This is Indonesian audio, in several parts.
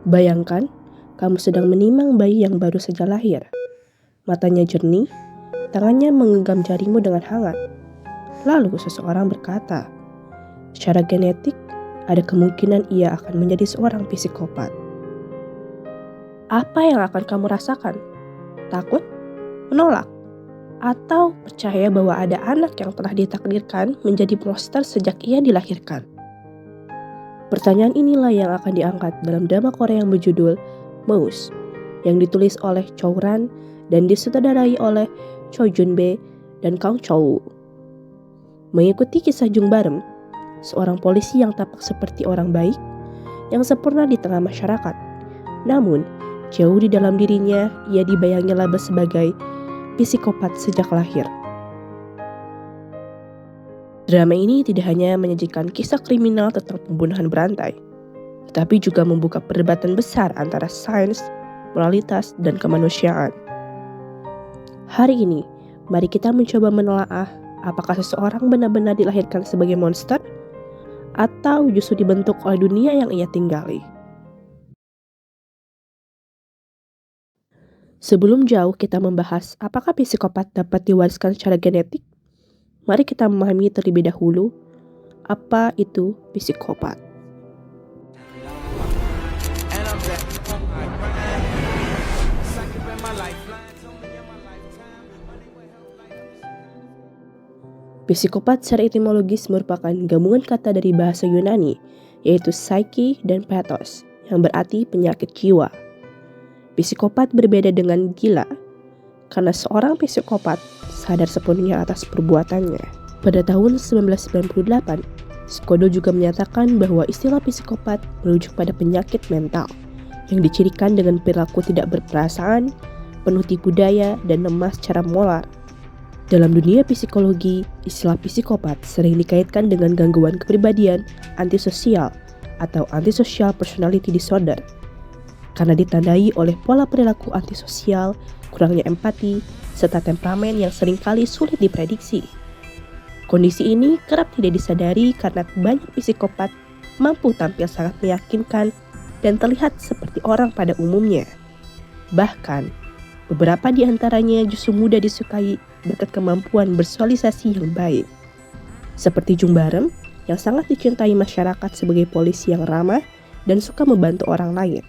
Bayangkan, kamu sedang menimang bayi yang baru saja lahir. Matanya jernih, tangannya menggenggam jarimu dengan hangat. Lalu seseorang berkata, secara genetik, ada kemungkinan ia akan menjadi seorang psikopat. Apa yang akan kamu rasakan? Takut? Menolak? Atau percaya bahwa ada anak yang telah ditakdirkan menjadi monster sejak ia dilahirkan? Pertanyaan inilah yang akan diangkat dalam drama Korea yang berjudul Mouse, yang ditulis oleh Chow Ran dan disutradarai oleh Cho Jun-bae dan Kang Cho-woo. Mengikuti kisah Jung Barem, seorang polisi yang tampak seperti orang baik, yang sempurna di tengah masyarakat. Namun, jauh di dalam dirinya, ia dibayangi label sebagai psikopat sejak lahir. Drama ini tidak hanya menyajikan kisah kriminal tentang pembunuhan berantai, tetapi juga membuka perdebatan besar antara sains, moralitas, dan kemanusiaan. Hari ini, mari kita mencoba menelaah apakah seseorang benar-benar dilahirkan sebagai monster atau justru dibentuk oleh dunia yang ia tinggali. Sebelum jauh kita membahas apakah psikopat dapat diwariskan secara genetik, mari kita memahami terlebih dahulu apa itu psikopat. Psikopat secara etimologis merupakan gabungan kata dari bahasa Yunani, yaitu psyche dan pathos, yang berarti penyakit jiwa. Psikopat berbeda dengan gila, karena seorang psikopat sadar sepenuhnya atas perbuatannya. Pada tahun 1998, Skodo juga menyatakan bahwa istilah psikopat merujuk pada penyakit mental, yang dicirikan dengan perilaku tidak berperasaan, penuh tipu daya, dan lemah secara moral. Dalam dunia psikologi, istilah psikopat sering dikaitkan dengan gangguan kepribadian antisosial atau antisocial personality disorder, karena ditandai oleh pola perilaku antisosial, kurangnya empati, serta temperamen yang seringkali sulit diprediksi. Kondisi ini kerap tidak disadari karena banyak psikopat mampu tampil sangat meyakinkan dan terlihat seperti orang pada umumnya. Bahkan, beberapa di antaranya justru mudah disukai berkat kemampuan bersosialisasi yang baik. Seperti Jung Barem yang sangat dicintai masyarakat sebagai polisi yang ramah dan suka membantu orang lain.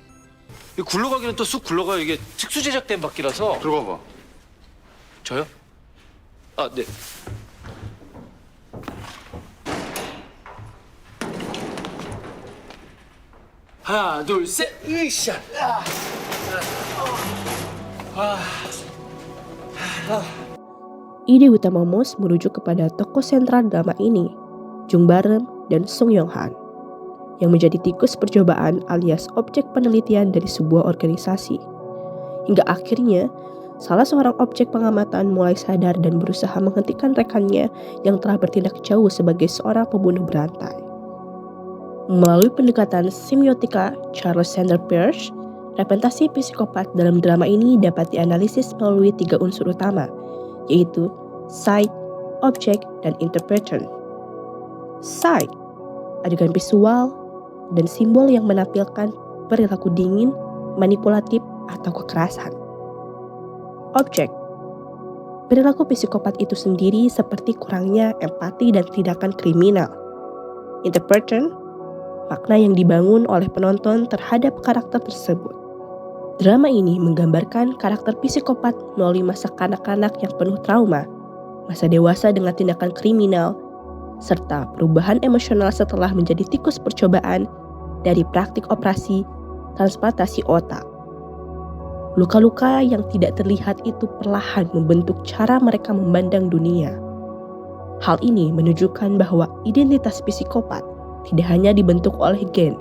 굴러가기는 또 쑥 굴러가요. 이게 특수 제작된 바퀴라서. 들어가 봐. 저요? 아, 네. 하나, 둘, 셋, 으쌰. Ide utama Mouse merujuk kepada tokoh sentral drama ini, Jung Barem dan Sung Yong Han, yang menjadi tikus percobaan alias objek penelitian dari sebuah organisasi. Hingga akhirnya, salah seorang objek pengamatan mulai sadar dan berusaha menghentikan rekannya yang telah bertindak jauh sebagai seorang pembunuh berantai. Melalui pendekatan semiotika Charles Sanders Peirce, representasi psikopat dalam drama ini dapat dianalisis melalui 3 unsur utama, yaitu sight, object, dan interpreter. Sight, adegan visual, dan simbol yang menampilkan perilaku dingin, manipulatif, atau kekerasan. Objek, perilaku psikopat itu sendiri seperti kurangnya empati dan tindakan kriminal. Interpreter, makna yang dibangun oleh penonton terhadap karakter tersebut. Drama ini menggambarkan karakter psikopat melalui masa kanak-kanak yang penuh trauma, masa dewasa dengan tindakan kriminal, serta perubahan emosional setelah menjadi tikus percobaan dari praktik operasi transplantasi otak. Luka-luka yang tidak terlihat itu perlahan membentuk cara mereka memandang dunia. Hal ini menunjukkan bahwa identitas psikopat tidak hanya dibentuk oleh gen,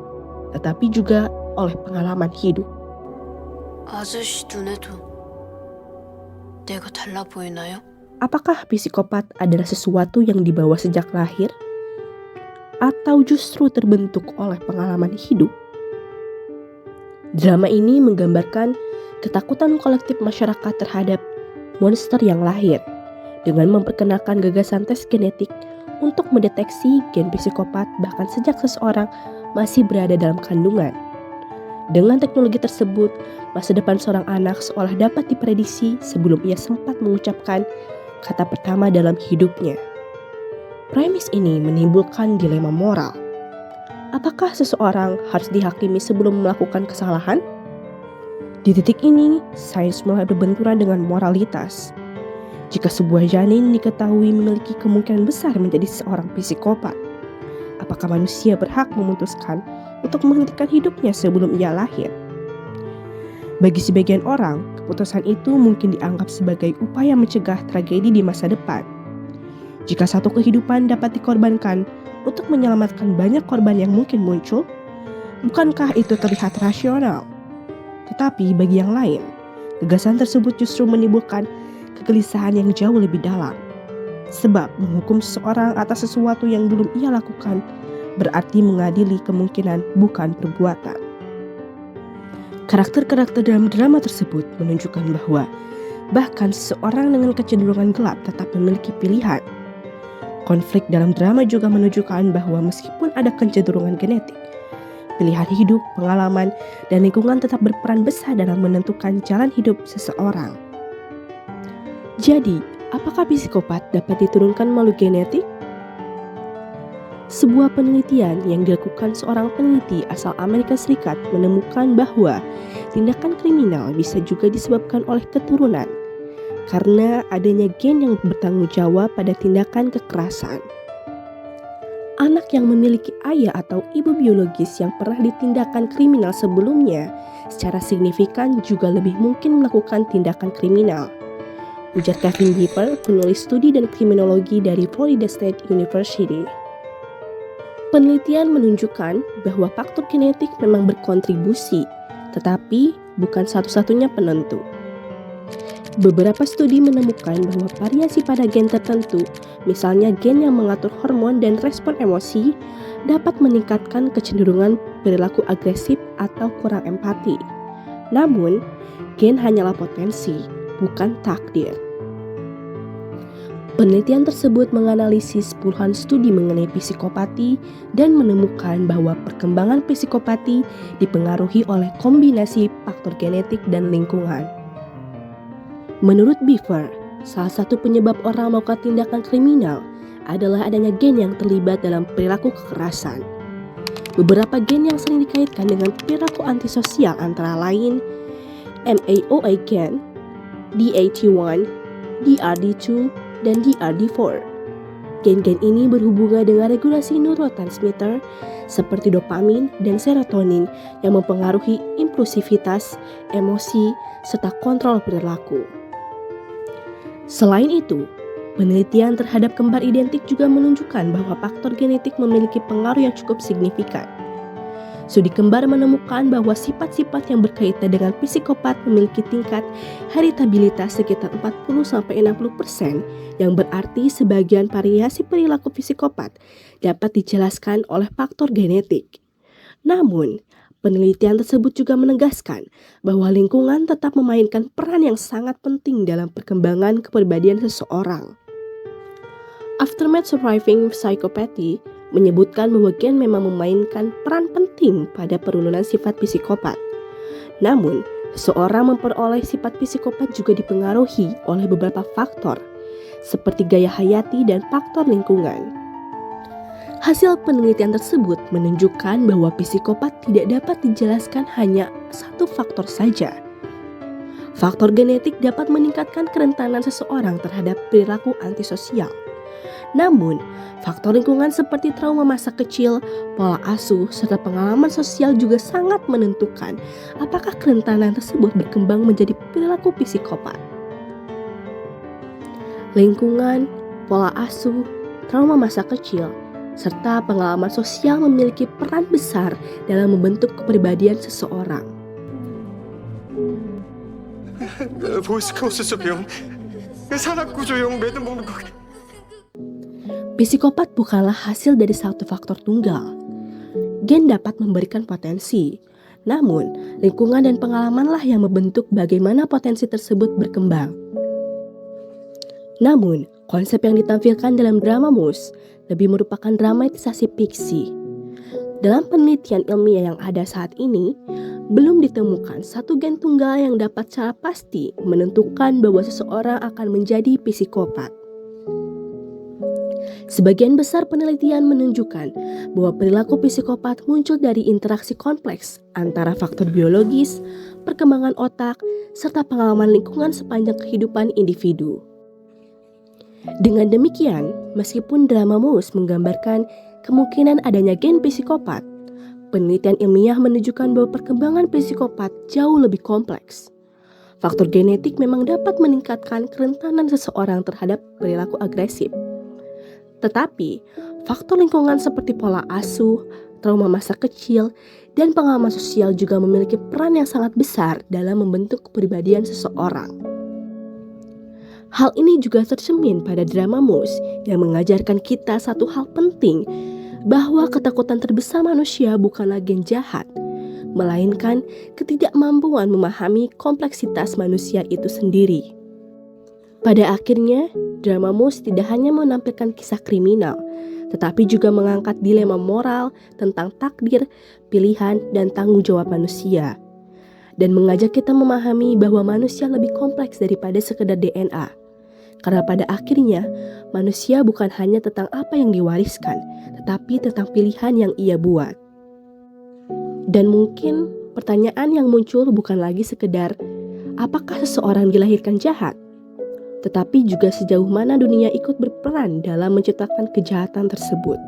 tetapi juga oleh pengalaman hidup. 아저씨 눈에도 내가 달라 보이나요? Apakah psikopat adalah sesuatu yang dibawa sejak lahir? Atau justru terbentuk oleh pengalaman hidup? Drama ini menggambarkan ketakutan kolektif masyarakat terhadap monster yang lahir, dengan memperkenalkan gagasan tes genetik untuk mendeteksi gen psikopat bahkan sejak seseorang masih berada dalam kandungan. Dengan teknologi tersebut, masa depan seorang anak seolah dapat diprediksi sebelum ia sempat mengucapkan kata pertama dalam hidupnya. Premis ini menimbulkan dilema moral. Apakah seseorang harus dihakimi sebelum melakukan kesalahan? Di titik ini, sains mulai berbenturan dengan moralitas. Jika sebuah janin diketahui memiliki kemungkinan besar menjadi seorang psikopat, apakah manusia berhak memutuskan untuk menghentikan hidupnya sebelum ia lahir? Bagi sebagian orang, keputusan itu mungkin dianggap sebagai upaya mencegah tragedi di masa depan. Jika satu kehidupan dapat dikorbankan untuk menyelamatkan banyak korban yang mungkin muncul, bukankah itu terlihat rasional? Tetapi bagi yang lain, gagasan tersebut justru menimbulkan kegelisahan yang jauh lebih dalam. Sebab menghukum seseorang atas sesuatu yang belum ia lakukan berarti mengadili kemungkinan bukan perbuatan. Karakter-karakter dalam drama tersebut menunjukkan bahwa bahkan seseorang dengan kecenderungan gelap tetap memiliki pilihan. Konflik dalam drama juga menunjukkan bahwa meskipun ada kecenderungan genetik, pilihan hidup, pengalaman, dan lingkungan tetap berperan besar dalam menentukan jalan hidup seseorang. Jadi, apakah psikopat dapat diturunkan melalui genetik? Sebuah penelitian yang dilakukan seorang peneliti asal Amerika Serikat menemukan bahwa tindakan kriminal bisa juga disebabkan oleh keturunan karena adanya gen yang bertanggung jawab pada tindakan kekerasan. Anak yang memiliki ayah atau ibu biologis yang pernah ditindakan kriminal sebelumnya secara signifikan juga lebih mungkin melakukan tindakan kriminal, ujar Kevin Beeper, penulis studi dan kriminologi dari Florida State University. Penelitian menunjukkan bahwa faktor genetik memang berkontribusi, tetapi bukan satu-satunya penentu. Beberapa studi menemukan bahwa variasi pada gen tertentu, misalnya gen yang mengatur hormon dan respon emosi, dapat meningkatkan kecenderungan perilaku agresif atau kurang empati. Namun, gen hanyalah potensi, bukan takdir. Penelitian tersebut menganalisis puluhan studi mengenai psikopati dan menemukan bahwa perkembangan psikopati dipengaruhi oleh kombinasi faktor genetik dan lingkungan. Menurut Beeper, salah satu penyebab orang melakukan tindakan kriminal adalah adanya gen yang terlibat dalam perilaku kekerasan. Beberapa gen yang sering dikaitkan dengan perilaku antisosial antara lain MAOA gen, DAT1, DRD2, dan DRD4. Gen-gen ini berhubungan dengan regulasi neurotransmitter seperti dopamin dan serotonin yang mempengaruhi impulsivitas, emosi, serta kontrol perilaku. Selain itu, penelitian terhadap kembar identik juga menunjukkan bahwa faktor genetik memiliki pengaruh yang cukup signifikan. Studi kembar menemukan bahwa sifat-sifat yang berkaitan dengan psikopat memiliki tingkat heritabilitas sekitar 40-60%, yang berarti sebagian variasi perilaku psikopat dapat dijelaskan oleh faktor genetik. Namun, penelitian tersebut juga menegaskan bahwa lingkungan tetap memainkan peran yang sangat penting dalam perkembangan kepribadian seseorang. Aftermath Surviving Psychopathy menyebutkan bahwa gen memang memainkan peran penting pada penurunan sifat psikopat. Namun, seseorang memperoleh sifat psikopat juga dipengaruhi oleh beberapa faktor, seperti gaya hayati dan faktor lingkungan. Hasil penelitian tersebut menunjukkan bahwa psikopat tidak dapat dijelaskan hanya satu faktor saja. Faktor genetik dapat meningkatkan kerentanan seseorang terhadap perilaku antisosial. Namun, faktor lingkungan seperti trauma masa kecil, pola asuh, serta pengalaman sosial juga sangat menentukan apakah kerentanan tersebut berkembang menjadi perilaku psikopat. Lingkungan, pola asuh, trauma masa kecil, serta pengalaman sosial memiliki peran besar dalam membentuk kepribadian seseorang. Psikopat bukanlah hasil dari satu faktor tunggal. Gen dapat memberikan potensi, namun lingkungan dan pengalamanlah yang membentuk bagaimana potensi tersebut berkembang. Namun, konsep yang ditampilkan dalam drama Moose lebih merupakan dramatisasi fiksi. Dalam penelitian ilmiah yang ada saat ini, belum ditemukan satu gen tunggal yang dapat secara pasti menentukan bahwa seseorang akan menjadi psikopat. Sebagian besar penelitian menunjukkan bahwa perilaku psikopat muncul dari interaksi kompleks antara faktor biologis, perkembangan otak, serta pengalaman lingkungan sepanjang kehidupan individu. Dengan demikian, meskipun drama Moose menggambarkan kemungkinan adanya gen psikopat, penelitian ilmiah menunjukkan bahwa perkembangan psikopat jauh lebih kompleks. Faktor genetik memang dapat meningkatkan kerentanan seseorang terhadap perilaku agresif. Tetapi, faktor lingkungan seperti pola asuh, trauma masa kecil, dan pengalaman sosial juga memiliki peran yang sangat besar dalam membentuk kepribadian seseorang. Hal ini juga tercermin pada drama Moose yang mengajarkan kita satu hal penting, bahwa ketakutan terbesar manusia bukanlah gen jahat, melainkan ketidakmampuan memahami kompleksitas manusia itu sendiri. Pada akhirnya, drama Moose tidak hanya menampilkan kisah kriminal, tetapi juga mengangkat dilema moral tentang takdir, pilihan, dan tanggung jawab manusia. Dan mengajak kita memahami bahwa manusia lebih kompleks daripada sekedar DNA. Karena pada akhirnya, manusia bukan hanya tentang apa yang diwariskan, tetapi tentang pilihan yang ia buat. Dan mungkin pertanyaan yang muncul bukan lagi sekedar, apakah seseorang dilahirkan jahat? Tetapi juga sejauh mana dunia ikut berperan dalam menciptakan kejahatan tersebut.